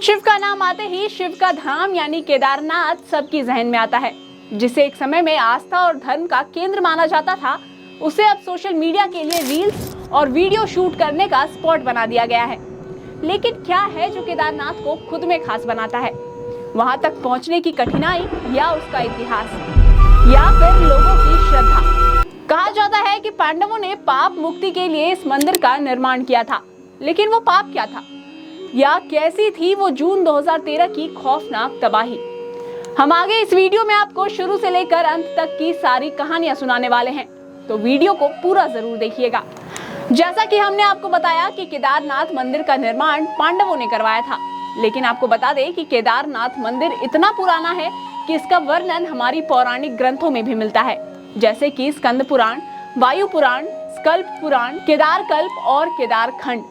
शिव का नाम आते ही शिव का धाम यानी केदारनाथ सबकी जहन में आता है, जिसे एक समय में आस्था और धर्म का केंद्र माना जाता था। उसे अब सोशल मीडिया के लिए रील्स और वीडियो शूट करने का स्पॉट बना दिया गया है। लेकिन क्या है जो केदारनाथ को खुद में खास बनाता है? वहां तक पहुंचने की कठिनाई या उसका इतिहास या फिर लोगों की श्रद्धा? कहा जाता है कि पांडवों ने पाप मुक्ति के लिए इस मंदिर का निर्माण किया था, लेकिन वो पाप क्या था या कैसी थी वो जून 2013 की खौफनाक तबाही? हम आगे इस वीडियो में आपको शुरू से लेकर अंत तक की सारी कहानियां सुनाने वाले हैं, तो वीडियो को पूरा जरूर देखिएगा। जैसा कि हमने आपको बताया कि केदारनाथ मंदिर का निर्माण पांडवों ने करवाया था, लेकिन आपको बता दें कि केदारनाथ मंदिर इतना पुराना है कि इसका वर्णन हमारी पौराणिक ग्रंथों में भी मिलता है, जैसे कि स्कंद पुराण, वायु पुराण, स्कल्प पुराण, केदारकल्प और केदारखंड।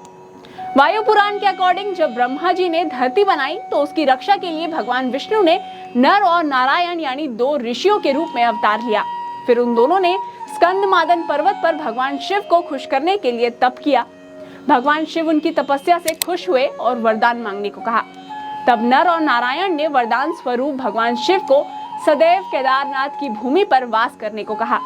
वायु पुराण के अकॉर्डिंग जब ब्रह्मा जी ने धरती बनाई तो उसकी रक्षा के लिए भगवान विष्णु ने नर और नारायण यानी दो ऋषियों के रूप में अवतार लिया। फिर उन दोनों ने स्कंदमादन पर्वत पर भगवान शिव को खुश करने के लिए तप किया। भगवान शिव उनकी तपस्या से खुश हुए और वरदान मांगने को कहा। तब नर और नारायण ने वरदान स्वरूप भगवान शिव को सदैव केदारनाथ की भूमि पर वास करने को कहा।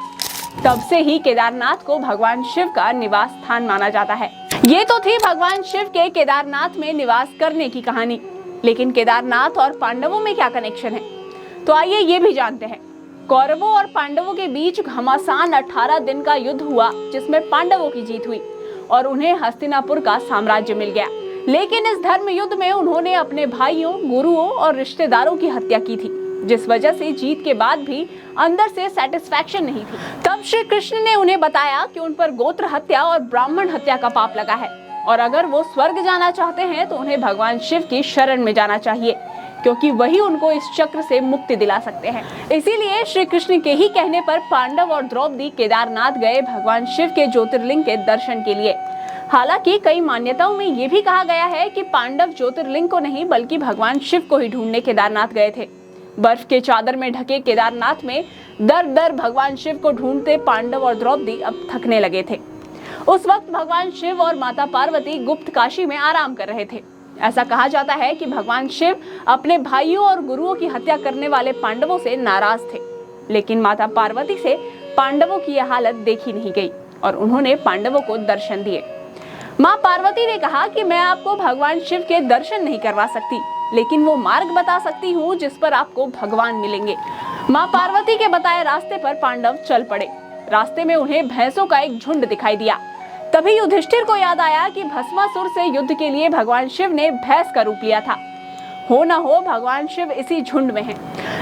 तब से ही केदारनाथ को भगवान शिव का निवास स्थान माना जाता है। ये तो थी भगवान शिव के केदारनाथ में निवास करने की कहानी, लेकिन केदारनाथ और पांडवों में क्या कनेक्शन है? तो आइए ये भी जानते हैं। कौरवों और पांडवों के बीच घमासान 18 दिन का युद्ध हुआ, जिसमें पांडवों की जीत हुई और उन्हें हस्तिनापुर का साम्राज्य मिल गया। लेकिन इस धर्म युद्ध में उन्होंने अपने भाइयों, गुरुओं और रिश्तेदारों की हत्या की थी, जिस वजह से जीत के बाद भी अंदर से सेटिस्फैक्शन नहीं थी। तब श्री कृष्ण ने उन्हें बताया कि उन पर गोत्र हत्या और ब्राह्मण हत्या का पाप लगा है और अगर वो स्वर्ग जाना चाहते हैं तो उन्हें भगवान शिव की शरण में जाना चाहिए, क्योंकि वही उनको इस चक्र से मुक्ति दिला सकते हैं। इसीलिए श्री कृष्ण के ही कहने पर पांडव और द्रौपदी केदारनाथ गए भगवान शिव के ज्योतिर्लिंग के दर्शन के लिए। हालांकि कई मान्यताओं में ये भी कहा गया है कि पांडव ज्योतिर्लिंग को नहीं बल्कि भगवान शिव को ही ढूंढने केदारनाथ गए थे। बर्फ के चादर में ढके केदारनाथ में दर दर भगवान शिव को ढूंढते पांडव और द्रौपदी अब थकने लगे थे। उस वक्त भगवान शिव और माता पार्वती गुप्त काशी में आराम कर रहे थे। ऐसा कहा जाता है कि भगवान शिव अपने भाइयों और गुरुओं की हत्या करने वाले पांडवों से नाराज थे, लेकिन माता पार्वती से पांडवों की यह हालत देखी नहीं गई और उन्होंने पांडवों को दर्शन दिए। माँ पार्वती ने कहा कि मैं आपको भगवान शिव के दर्शन नहीं करवा सकती, लेकिन वो मार्ग बता सकती हूँ जिस पर आपको भगवान मिलेंगे। माँ पार्वती के बताए रास्ते पर पांडव चल पड़े। रास्ते में उन्हें भैंसों का एक झुंड दिखाई दिया। तभी युधिष्ठिर को याद आया कि भस्मासुर से युद्ध के लिए भगवान शिव ने भैंस का रूप लिया था। हो न हो भगवान शिव इसी झुंड में हैं।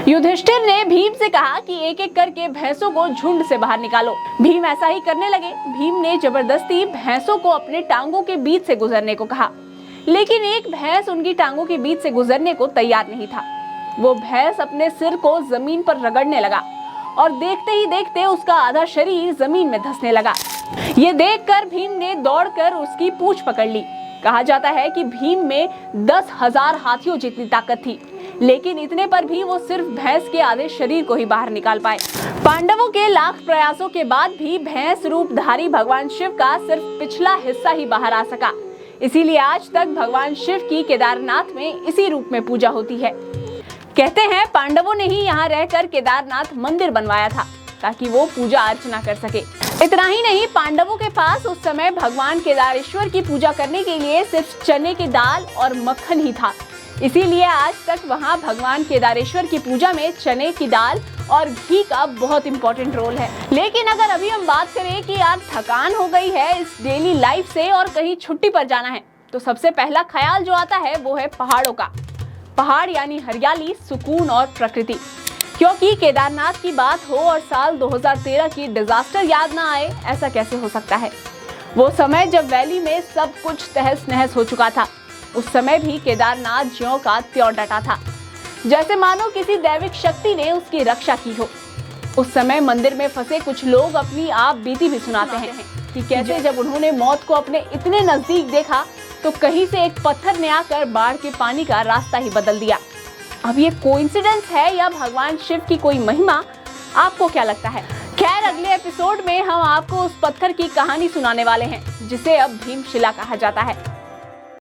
युधिष्ठिर ने भीम से कहा कि एक एक करके भैंसों को झुंड से बाहर निकालो। भीम ऐसा ही करने लगे। भीम ने जबरदस्ती भैंसों को अपने टांगों के बीच से गुजरने को कहा, लेकिन एक भैंस उनकी टांगों के बीच से गुजरने को तैयार नहीं था। वो भैंस अपने सिर को जमीन पर रगड़ने लगा और देखते ही देखते उसका आधा शरीर जमीन में धंसने लगा। ये देखकर भीम ने दौड़कर उसकी पूंछ पकड़ ली। कहा जाता है कि भीम में 10,000 हाथियों जितनी ताकत थी, लेकिन इतने पर भी वो सिर्फ भैंस के आधे शरीर को ही बाहर निकाल पाए। पांडवों के लाख प्रयासों के बाद भी भैंस रूपधारी भगवान शिव का सिर्फ पिछला हिस्सा ही बाहर आ सका। इसीलिए आज तक भगवान शिव की केदारनाथ में इसी रूप में पूजा होती है। कहते हैं पांडवों ने ही यहाँ रहकर केदारनाथ मंदिर बनवाया था ताकि वो पूजा अर्चना कर सके। इतना ही नहीं, पांडवों के पास उस समय भगवान केदारेश्वर की पूजा करने के लिए सिर्फ चने की दाल और मक्खन ही था। इसीलिए आज तक वहाँ भगवान केदारेश्वर की पूजा में चने की दाल और घी का बहुत इंपॉर्टेंट रोल है। लेकिन अगर अभी हम बात करें कि यार थकान हो गई है इस डेली लाइफ से और कहीं छुट्टी पर जाना है, तो सबसे पहला ख्याल जो आता है वो है पहाड़ों का। पहाड़ यानी हरियाली, सुकून और प्रकृति। क्योंकि केदारनाथ की बात हो और साल 2013 की डिजास्टर याद ना आए, ऐसा कैसे हो सकता है? वो समय जब वैली में सब कुछ तहस नहस हो चुका था। उस समय भी केदारनाथ ज्यों का त्यों डटा था, जैसे मानो किसी दैविक शक्ति ने उसकी रक्षा की हो। उस समय मंदिर में फंसे कुछ लोग अपनी आप बीती भी सुनाते हैं कि कैसे जब उन्होंने मौत को अपने इतने नजदीक देखा तो कहीं से एक पत्थर ने आकर बाढ़ के पानी का रास्ता ही बदल दिया। अब ये कोइंसिडेंस है या भगवान शिव की कोई महिमा? आपको क्या लगता है? खैर, अगले एपिसोड में हम आपको उस पत्थर की कहानी सुनाने वाले हैं जिसे अब भीमशिला कहा जाता है।